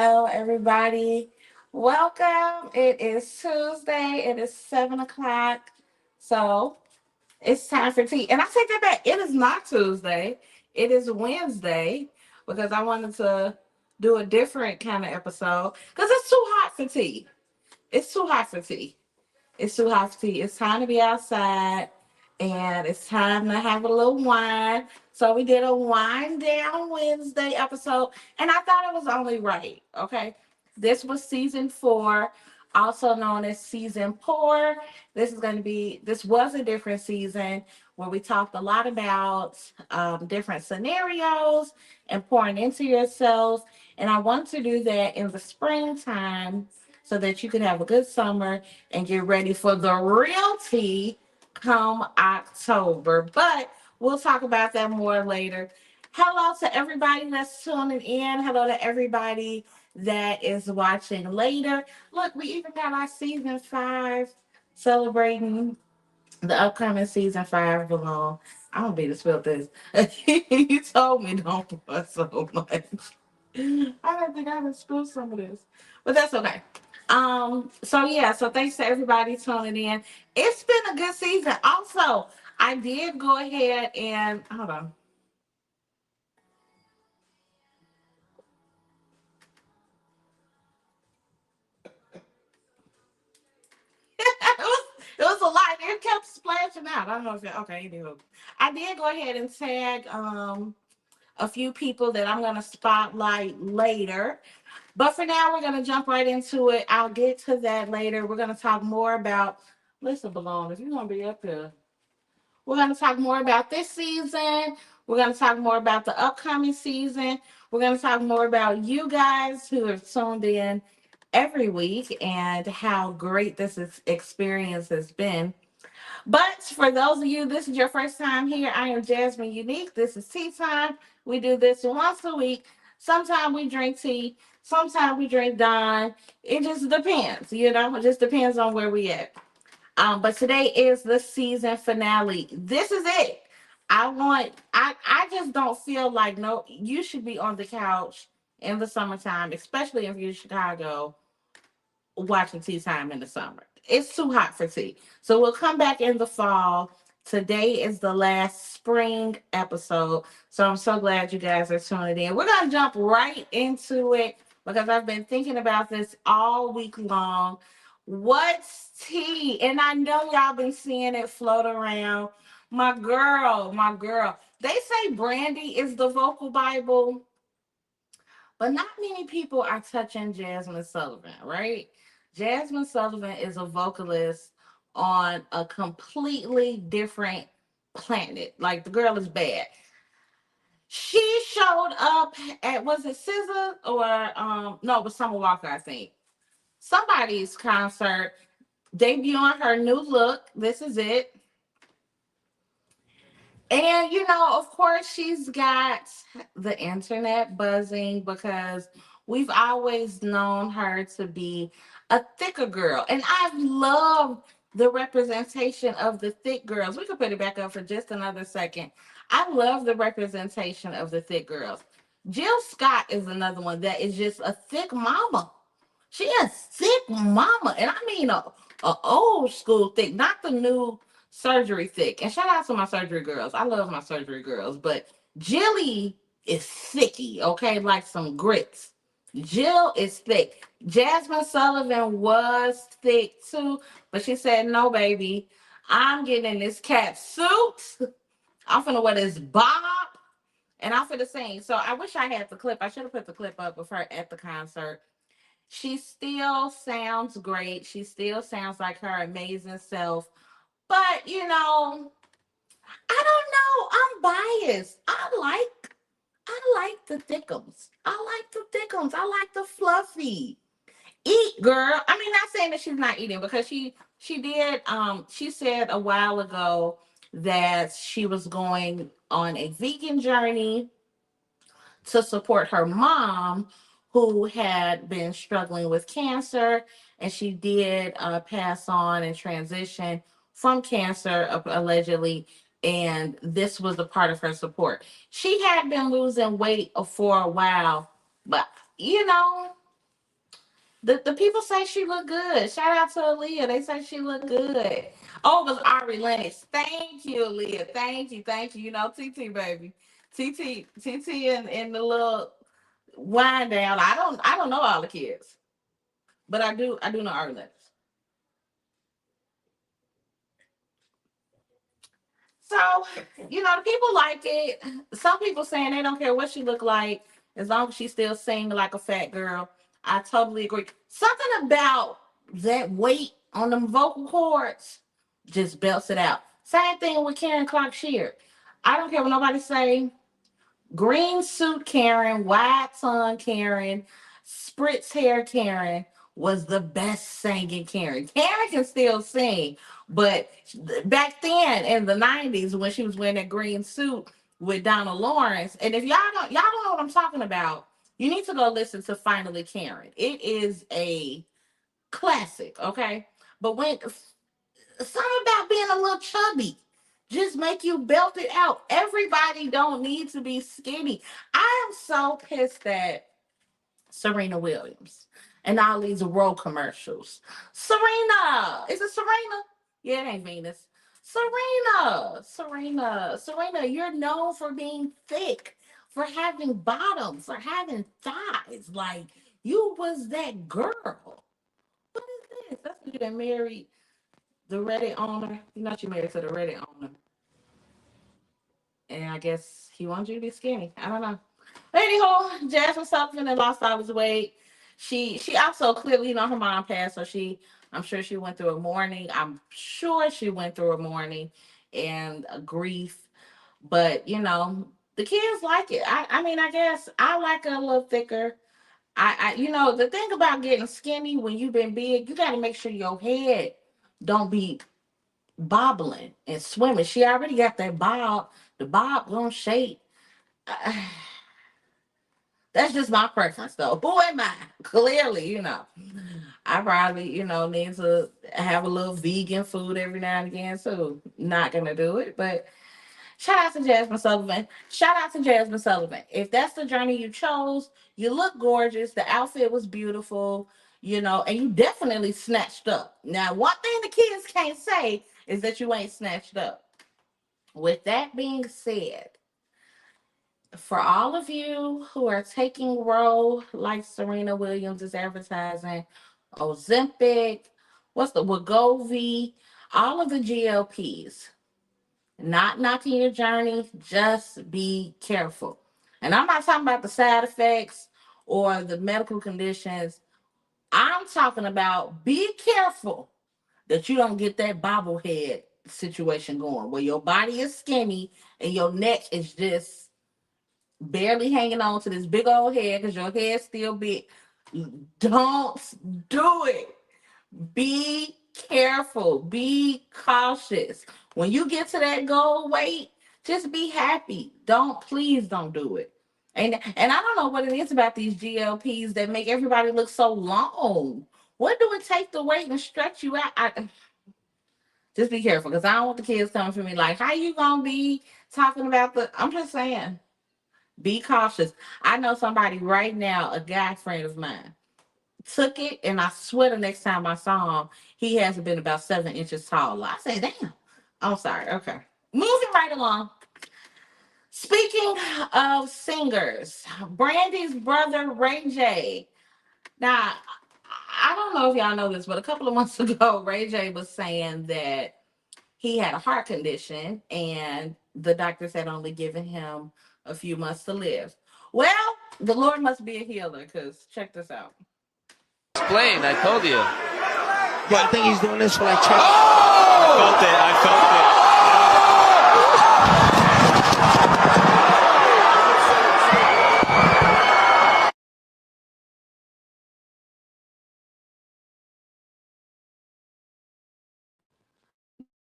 Hello, everybody. Welcome. It is Tuesday. It is 7 o'clock. So it's time for tea. And I take that back. It is not Tuesday. It is Wednesday because I wanted to do a different kind of episode because it's too hot for tea. It's too hot for tea. It's too hot for tea. It's time to be outside and it's time to have a little wine. So we did a wine down Wednesday episode, and I thought it was only right. Okay. This was season 4, also known as season pour. This was a different season where we talked a lot about different scenarios and pouring into yourselves. And I want to do that in the springtime so that you can have a good summer and get ready for the real tea come October. But we'll talk about that more later. Hello to everybody that's tuning in. Hello to everybody that is watching later. Look, we even got our season 5 celebrating the upcoming season 5 belong. I don't be to spill this. You told me don't put so much. I don't think I done spilled some of this, but that's okay. So yeah, so thanks to everybody tuning in. It's been a good season. Also, I did go ahead and hold on. It was a lot. It kept splashing out. I don't know if okay, it is. I did go ahead and tag a few people that I'm gonna spotlight later. But for now, we're gonna jump right into it. I'll get to that later. We're gonna talk more about listen, Balloon, if you're gonna be up here. We're going to talk more about this season. We're going to talk more about the upcoming season. We're going to talk more about you guys who have tuned in every week and how great experience has been. But for those of you, this is your first time here. I am Jazmin Unique. This is tea time. We do this once a week. Sometimes we drink tea. Sometimes we drink Dawn. It just depends, It just depends on where we at. But today is the season finale. This is it. I just don't feel like no, you should be on the couch in the summertime, especially if you're in Chicago, watching tea time in the summer. It's too hot for tea. So we'll come back in the fall. Today is the last spring episode. So I'm so glad you guys are tuning in. We're going to jump right into it because I've been thinking about this all week long. What's tea? And I know y'all been seeing it float around. My girl. They say Brandy is the vocal Bible, but not many people are touching Jazmin Sullivan, right? Jazmin Sullivan is a vocalist on a completely different planet. Like the girl is bad. She showed up at was it SZA or no, it was Summer Walker, I think. Somebody's concert, debuting her new look. This is it. And of course, she's got the internet buzzing because we've always known her to be a thicker girl. And I've loved the representation of the thick girls. We could put it back up for just another second. I love the representation of the thick girls. Jill Scott is another one that is just a thick mama. She is thick mama. And I mean a old school thick, not the new surgery thick. And shout out to my surgery girls. I love my surgery girls, but Jilly is thicky, okay, like some grits. Jill is thick. Jazmin Sullivan was thick too, but she said, "No, baby, I'm getting in this cat suit. I'm finna wear this bob, and I'm finna sing." So I wish I had the clip. I should have put the clip up of her at the concert. She still sounds great. She still sounds like her amazing self. But I don't know. I'm biased. I like the thickums. I like the thickums. I like the fluffy. Eat, girl. I mean, not saying that she's not eating because she did. She said a while ago that she was going on a vegan journey to support her mom who had been struggling with cancer, and she did pass on and transition from cancer allegedly, and this was a part of her support. She had been losing weight for a while, but you know The people say she look good. Shout out to Aaliyah. They say she look good. Oh, it was Ari Lennox. Thank you, Aaliyah. Thank you, thank you. You know, TT baby. TT and the little wind down. I don't know all the kids. But I do know Ari Lennox. So, the people like it. Some people saying they don't care what she look like as long as she still sing like a fat girl. I totally agree. Something about that weight on them vocal cords just belts it out. Same thing with Karen Clark Sheard. I don't care what nobody say. Green suit Karen, wide tongue Karen, spritz hair Karen was the best singing Karen. Karen can still sing, but back then in the 90s when she was wearing that green suit with Donna Lawrence, and if y'all don't know what I'm talking about, you need to go listen to Finally Karen. It is a classic, okay? But when something about being a little chubby just make you belt it out. Everybody don't need to be skinny. I am so pissed at Serena Williams and all these road commercials. Serena, is it Serena? Yeah, it ain't Venus. Serena, you're known for being thick, for having bottoms, for having thighs. Like you was that girl. What is this? That's you that married the Reddit owner. You know you married to the Reddit owner. And I guess he wants you to be skinny. I don't know. Anyhow, Jazmin Sullivan and lost all his weight. She also clearly, her mom passed, so I'm sure she went through a mourning. I'm sure she went through a mourning and a grief. But the kids like it. I mean, I guess I like it a little thicker. The thing about getting skinny when you've been big, you got to make sure your head don't be bobbling and swimming. She already got that bob. The bob gonna shake. That's just my preference, though. Who am I? Clearly, I probably, need to have a little vegan food every now and again. So, not gonna do it. But shout out to Jazmin Sullivan. Shout out to Jazmin Sullivan. If that's the journey you chose, you look gorgeous. The outfit was beautiful. And you definitely snatched up. Now, one thing the kids can't say is that you ain't snatched up. With that being said, for all of you who are taking row like Serena Williams is advertising, Ozempic, what's the Wegovy, all of the GLPs, not knocking your journey, just be careful. And I'm not talking about the side effects or the medical conditions. I'm talking about be careful that you don't get that bobblehead situation going where your body is skinny and your neck is just barely hanging on to this big old head because your head's still big. Don't do it. Be careful. Be cautious. When you get to that goal weight, just be happy. Please don't do it. And I don't know what it is about these GLPs that make everybody look so long. What do it take to wait and stretch you out? Just be careful because I don't want the kids coming for me like, how you gonna be talking about I'm just saying, be cautious. I know somebody right now, a guy friend of mine, took it, and I swear the next time I saw him, he hasn't been about 7 inches tall. I said, damn. I'm sorry. Okay. Moving right along. Speaking of singers, Brandy's brother, Ray J. Now, I don't know if y'all know this, but a couple of months ago, Ray J was saying that he had a heart condition and the doctors had only given him a few months to live. Well, the Lord must be a healer because check this out. Explain, I told you. Yeah, I think he's doing this for like Chuck. Oh! I felt it.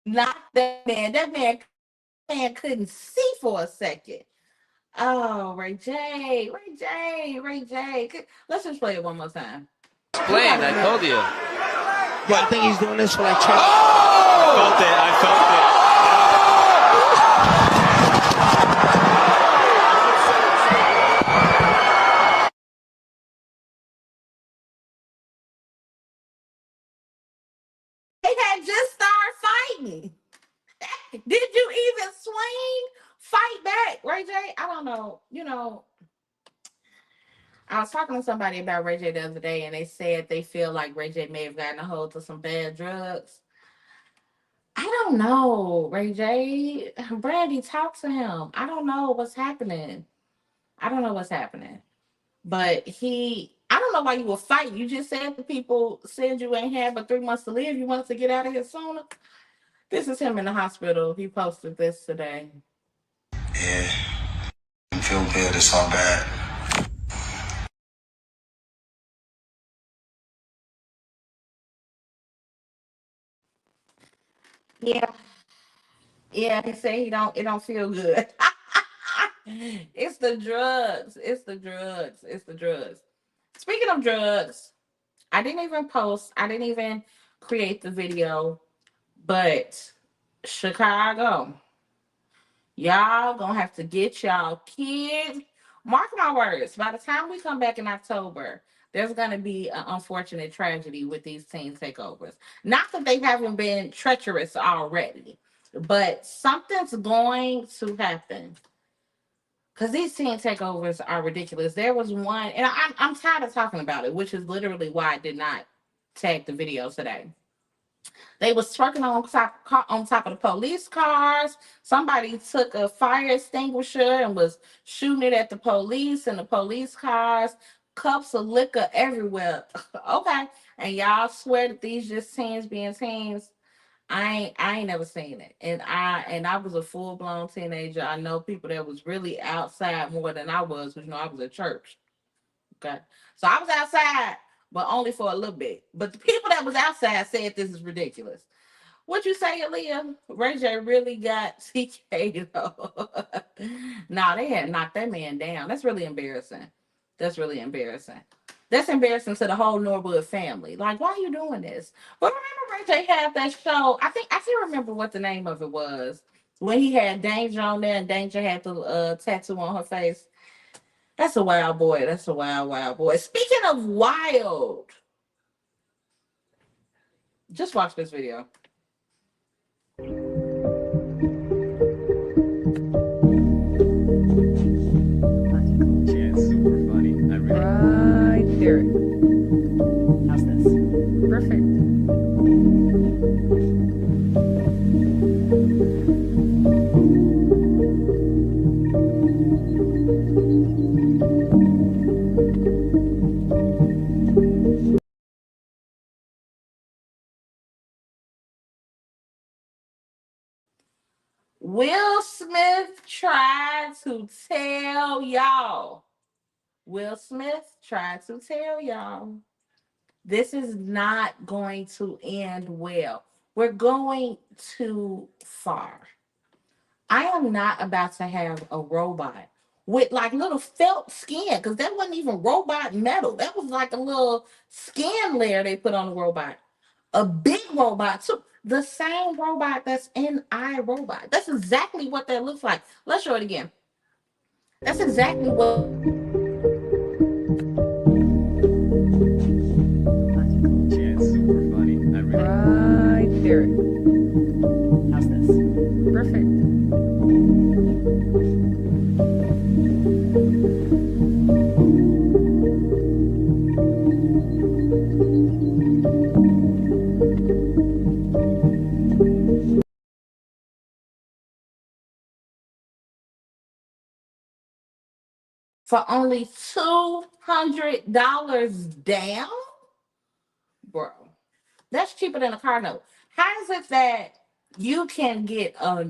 Not that man. That man couldn't see for a second. Oh, Ray J. Let's just play it one more time. Explain, I told you. Yeah, I think he's doing this for like Chuck. Oh! I felt it. swing? Did you even swing? Fight back, Ray J. I don't know. I was talking to somebody about Ray J the other day, and they said they feel like Ray J may have gotten a hold of some bad drugs. I don't know, Ray J. Brandy, talk to him. I don't know what's happening. I don't know what's happening. But I don't know why you will fight. You just said the people said you ain't had but 3 months to live. You wanted to get out of here sooner. This is him in the hospital. He posted this today. Yeah, I feel good. It's all bad. Yeah, yeah. He said he don't. It don't feel good. It's the drugs. It's the drugs. It's the drugs. Speaking of drugs, I didn't even post. I didn't even create the video. But Chicago, y'all gonna have to get y'all kids. Mark my words. By the time we come back in October, there's gonna be an unfortunate tragedy with these teen takeovers. Not that they haven't been treacherous already, but something's going to happen because these teen takeovers are ridiculous. There was one, and I'm tired of talking about it, which is literally why I did not tag the video today. They was twerking on top of the police cars. Somebody took a fire extinguisher and was shooting it at the police and the police cars. Cups of liquor everywhere. Okay, and y'all swear that these just teens being teens. I ain't never seen it. And I was a full blown teenager. I know people that was really outside more than I was, because I was at church. Okay. So I was outside, but only for a little bit. But the people that was outside said this is ridiculous. What you say, Aaliyah? Ray J really got TK though. Nah, they had knocked that man down. That's really embarrassing. That's really embarrassing. That's embarrassing to the whole Norwood family. Like, why are you doing this? But remember, Ray J had that show. I still remember what the name of it was. When he had Danger on there, and Danger had the tattoo on her face. That's a wild boy. That's a wild, wild boy. Speaking of wild, just watch this video. Yeah, it's super funny. I really. Right there. How's this? Perfect. Will Smith tried to tell y'all. Will Smith tried to tell y'all. This is not going to end well. We're going too far. I am not about to have a robot with like little felt skin, because that wasn't even robot metal. That was like a little skin layer they put on the robot. A big robot too. The same robot that's in iRobot. That's exactly what that looks like. Let's show it again. That's exactly what Yeah, it's super funny. I really. Right there. How's this? Perfect. for only $200 down, bro. That's cheaper than a car note. How is it that you can get a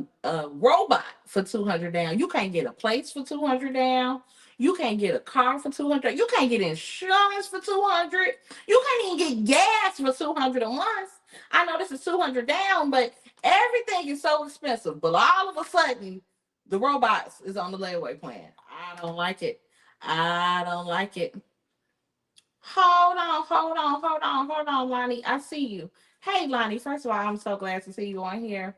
robot for 200 down? You can't get a place for 200 down. You can't get a car for 200. You can't get insurance for 200. You can't even get gas for 200 a month. I know this is 200 down, but everything is so expensive. But all of a sudden, the robots is on the layaway plan. I don't like it. I don't like it. Hold on, Lonnie. I see you. Hey, Lonnie. First of all, I'm so glad to see you on here.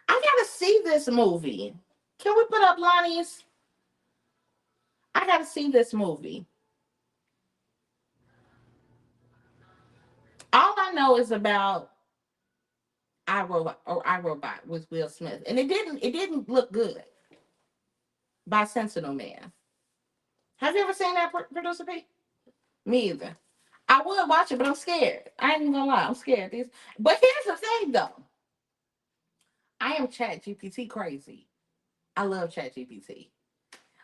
I gotta see this movie. Can we put up Lonnie's? I gotta see this movie. All I know is about I Robot with Will Smith, and it didn't look good by Sentinel Man. Have you ever seen that, Producer P? Me either. I would watch it, but I'm scared. I ain't even gonna lie, I'm scared. But here's the thing, though. I am Chat GPT crazy. I love Chat GPT.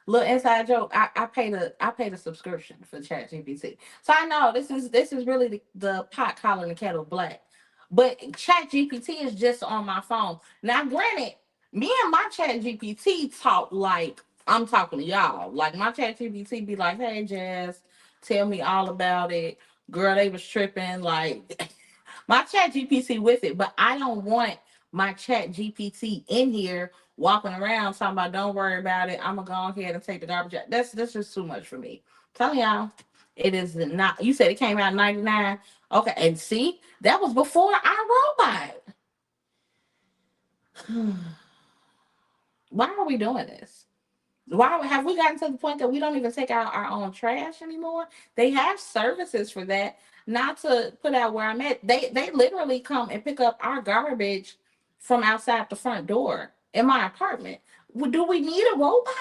Little inside joke. I paid a subscription for ChatGPT, so I know this is really the pot calling the kettle black. But ChatGPT is just on my phone now. Granted, me and my ChatGPT talk like I'm talking to y'all. Like my ChatGPT be like, "Hey Jazz, tell me all about it, girl. They was tripping." Like my chat GPT with it, but I don't want my chat GPT in here walking around talking about don't worry about it. I'm gonna go ahead and take the garbage out. That's just too much for me. Telling y'all, it is not. You said it came out in '99. Okay, and see, that was before our robot. Why are we doing this? Why have we gotten to the point that we don't even take out our own trash anymore? They have services for that. Not to put out where I'm at. They literally come and pick up our garbage from outside the front door in my apartment. Do we need a robot?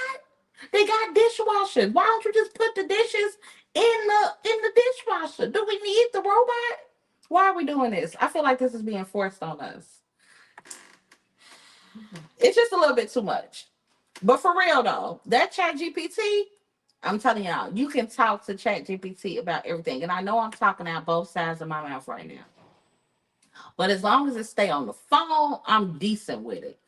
They got dishwashers. Why don't you just put the dishes in the dishwasher? Do we need the robot? Why are we doing this? I feel like this is being forced on us. It's just a little bit too much. But for real though, that Chat GPT, I'm telling y'all, you can talk to Chat GPT about everything. And I know I'm talking out both sides of my mouth right now. But as long as it stay on the phone, I'm decent with it.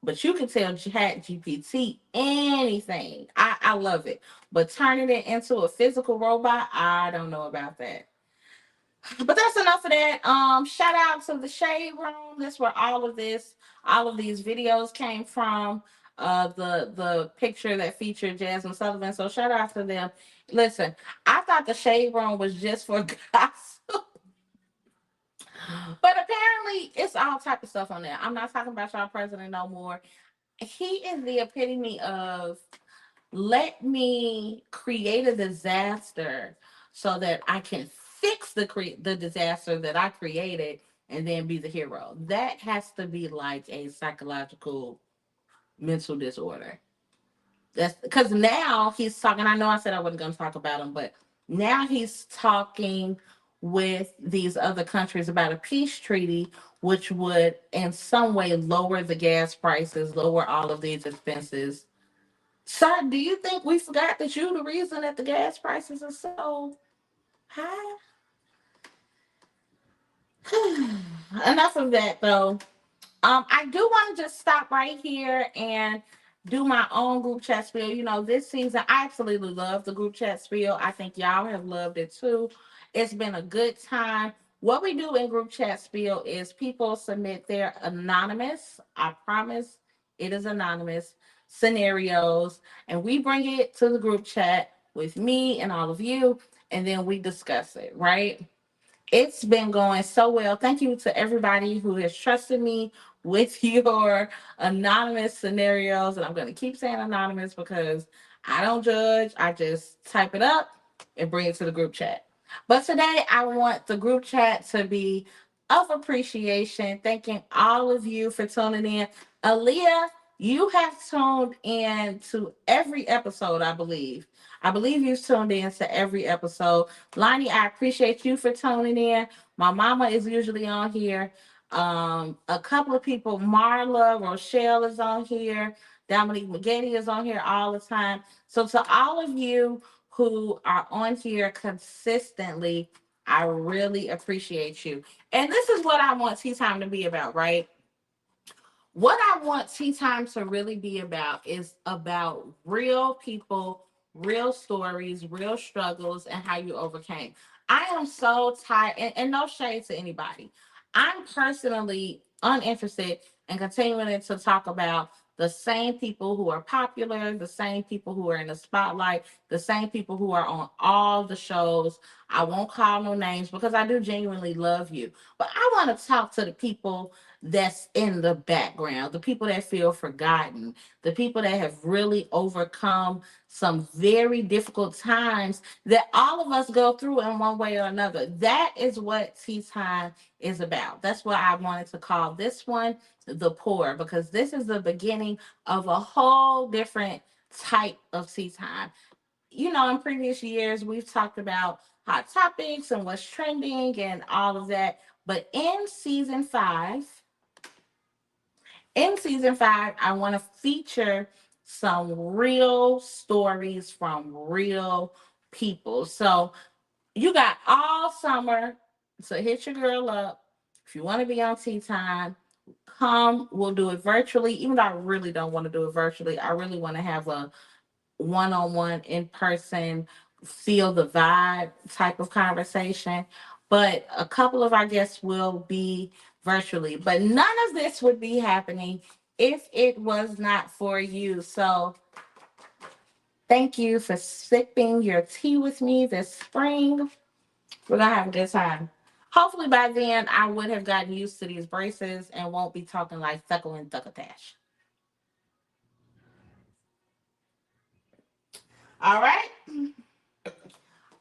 But you can tell Chat GPT anything. I love it. But turning it into a physical robot, I don't know about that. But that's enough of that. Shout out to the Shade Room. That's where all of these videos came from. The picture that featured Jazmin Sullivan. So shout out to them. Listen, I thought the Shade Room was just for gossip, but apparently it's all type of stuff on there. I'm not talking about y'all president no more. He is the epitome of let me create a disaster so that I can fix the disaster that I created and then be the hero. That has to be like a psychological mental disorder. That's because now he's talking. I know I said I wasn't going to talk about him, but now he's talking with these other countries about a peace treaty, which would in some way lower the gas prices, lower all of these expenses. Sir, do you think we forgot that you the reason that the gas prices are so high? Enough of that though. I do want to just stop right here and do my own group chat spiel. You know, this season I absolutely love the group chat spiel. I think y'all have loved it too. It's been a good time. What we do in group chat spiel is people submit their anonymous, I promise it is anonymous, scenarios, and we bring it to the group chat with me and all of you, and then we discuss it, right? It's been going so well. Thank you to everybody who has trusted me with your anonymous scenarios. And I'm going to keep saying anonymous because I don't judge. I just type it up and bring it to the group chat. But today, I want the group chat to be of appreciation. Thanking all of you for tuning in. Aaliyah, you have tuned in to every episode, I believe. I believe you've tuned in to every episode. Lonnie, I appreciate you for tuning in. My mama is usually on here. A couple of people, Marla, Rochelle is on here. Dominique McGetty is on here all the time. So to all of you who are on here consistently, I really appreciate you. And this is what I want Tea Time to be about, right? What I want Tea Time to really be about is about real people, real stories, real struggles, and how you overcame. I am so tired, and no shade to anybody. I'm personally uninterested in continuing to talk about the same people who are popular, the same people who are in the spotlight, the same people who are on all the shows, I won't call no names because I do genuinely love you. But I want to talk to the people that's in the background, the people that feel forgotten, the people that have really overcome some very difficult times that all of us go through in one way or another. That is what Tea Time is about. That's what I wanted to call this one the poor, because this is the beginning of a whole different type of tea time. In previous years, we've talked about hot topics and what's trending and all of that. But in season five, I want to feature some real stories from real people. So you got all summer to hit your girl up. If you want to be on Tea Time, come. We'll do it virtually. Even though I really don't want to do it virtually, I really want to have a one-on-one, in person, feel the vibe type of conversation. But a couple of our guests will be virtually. But none of this would be happening if it was not for you. So thank you for sipping your tea with me this spring. We're gonna have a good time. Hopefully by then I would have gotten used to these braces and won't be talking like thuckle and thuckatash. All right.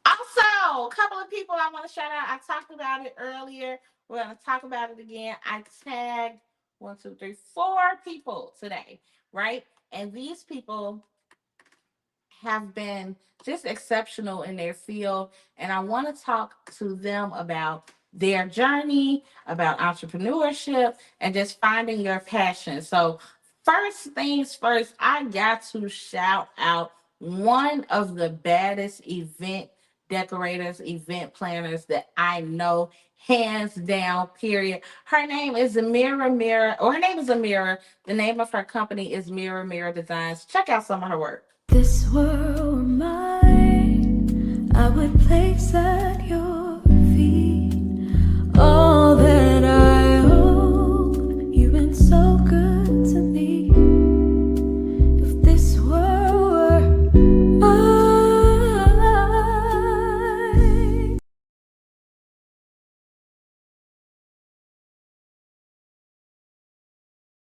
Also, a couple of people I want to shout out. I talked about it earlier. We're going to talk about it again. I tagged one, two, three, four people today, right? And these people have been just exceptional in their field. And I want to talk to them about their journey, about entrepreneurship, and just finding your passion. So, first things first, I got to shout out one of the baddest event decorators, event planners that I know, hands down, period. Her name is Mera, or her name is Amira. The name of her company is Mera Designs. Check out some of her work. This world mine, I would place at your feet all that I own. You've been so good to me. If this world were mine.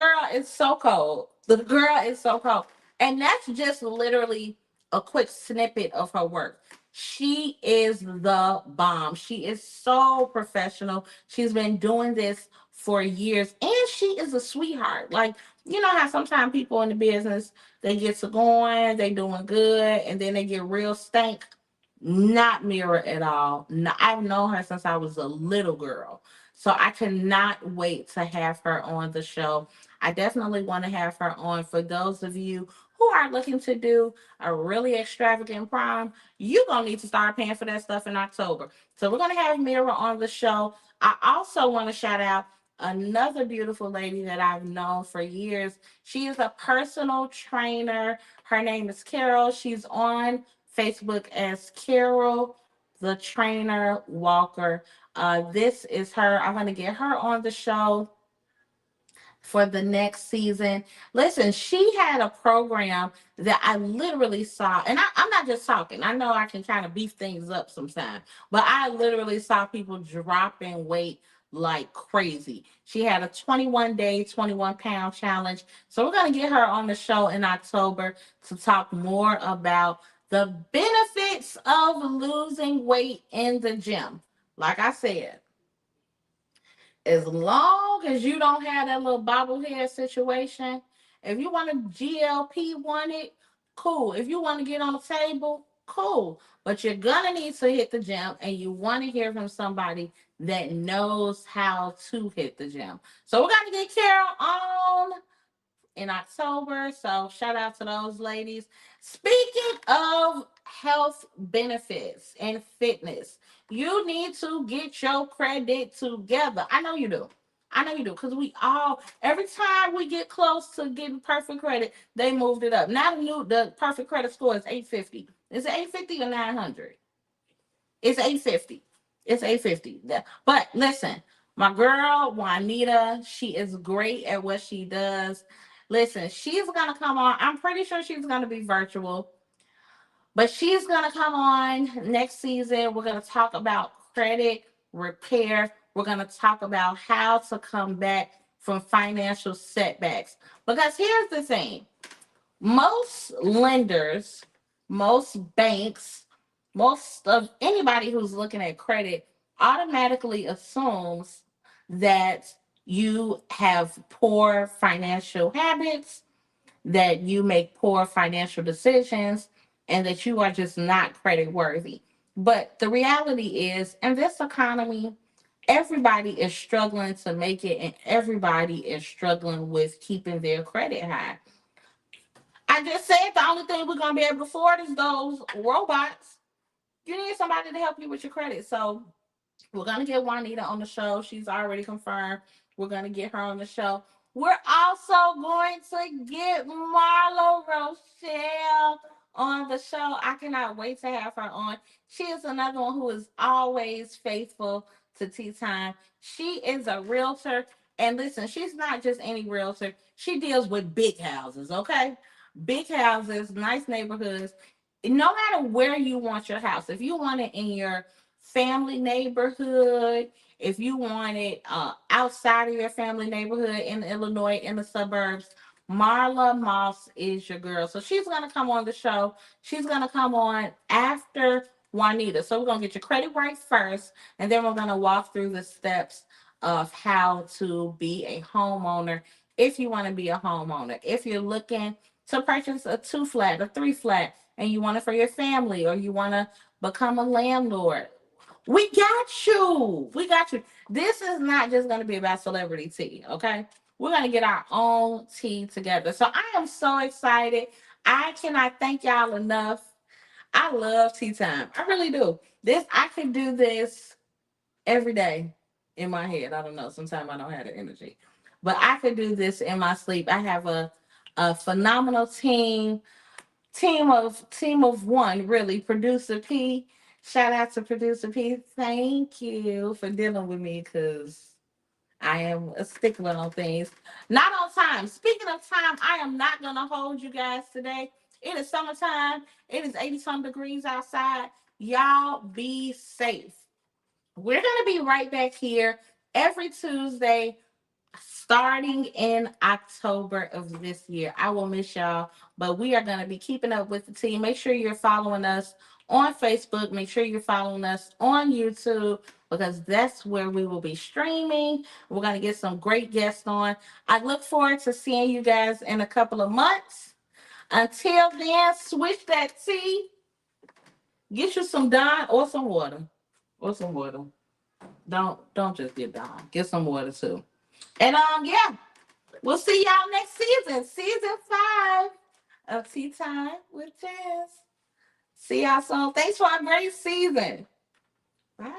Girl is so cold. The girl is so cold. And that's just literally a quick snippet of her work. She is the bomb. She is so professional. She's been doing this for years. And she is a sweetheart. Like, you know how sometimes people in the business, they get to going, they doing good, and then they get real stank. Not Mira at all. No, I've known her since I was a little girl. So I cannot wait to have her on the show. I definitely want to have her on. For those of you who are looking to do a really extravagant prom, you're going to need to start paying for that stuff in October. So we're going to have Mira on the show. I also want to shout out another beautiful lady that I've known for years. She is a personal trainer. Her name is Carol. She's on Facebook as Carol the Trainer Walker. This is her. I'm going to get her on the show for the next season. Listen, she had a program that I literally saw, and I'm not just talking. I know I can kind of beef things up sometimes, but I literally saw people dropping weight like crazy. She had a 21-day, 21-pound challenge. So we're going to get her on the show in October to talk more about the benefits of losing weight in the gym. Like I said, as long as you don't have that little bobblehead situation, if you want to GLP want it, cool. If you want to get on the table, cool. But you're gonna need to hit the gym, and you want to hear from somebody that knows how to hit the gym. So we're gonna get Carol on in October. So shout out to those ladies. Speaking of health benefits and fitness, you need to get your credit together. I know you do. I know you do, because we all, every time we get close to getting perfect credit, they moved it up. Now the perfect credit score is 850. Is it 850 or 900? It's 850. It's 850. But listen, my girl Juanita, she is great at what she does. Listen, she's gonna come on. I'm pretty sure she's gonna be virtual. But she's going to come on next season. We're going to talk about credit repair. We're going to talk about how to come back from financial setbacks. Because here's the thing, most lenders, most banks, most of anybody who's looking at credit automatically assumes that you have poor financial habits, that you make poor financial decisions, and that you are just not credit worthy. But the reality is, in this economy, everybody is struggling to make it, and everybody is struggling with keeping their credit high. I just said the only thing we're gonna be able to afford is those robots. You need somebody to help you with your credit. So we're gonna get Juanita on the show. She's already confirmed. We're gonna get her on the show. We're also going to get Marla Rochelle on the show. I cannot wait to have her on. She is another one who is always faithful to Tea Time. She is a realtor. And listen, she's not just any realtor. She deals with big houses, okay? Big houses, nice neighborhoods. No matter where you want your house, if you want it in your family neighborhood, if you want it outside of your family neighborhood in Illinois, in the suburbs, Marla Moss is your girl. So she's going to come on the show. She's going to come on after Juanita. So we're going to get your credit right first, and then we're going to walk through the steps of how to be a homeowner if you want to be a homeowner. If you're looking to purchase a 2 flat, a 3 flat, and you want it for your family, or you want to become a landlord, we got you. We got you. This is not just going to be about celebrity tea, okay? We're going to get our own tea together. So I am so excited. I cannot thank y'all enough. I love tea time. I really do. I can do this every day in my head. I don't know. Sometimes I don't have the energy. But I could do this in my sleep. I have a phenomenal team of one, really. Producer P, shout out to Producer P. Thank you for dealing with me, because I am a stickler on things. Not on time. Speaking of time, I am not gonna hold you guys today. It is summertime. It is 80 some degrees outside. Y'all be safe. We're gonna be right back here every Tuesday starting in October of this year. I will miss y'all, but we are going to be keeping up with the team. Make sure you're following us on Facebook. Make sure you're following us on YouTube, because that's where we will be streaming. We're going to get some great guests on. I look forward to seeing you guys in a couple of months. Until then, switch that tea. Get you some Dawn or some water. Or some water. Don't just get Dawn. Get some water too. And yeah. We'll see y'all next season, season 5 of Tea Time with Jazz. See y'all soon. Thanks for a great season. Bye.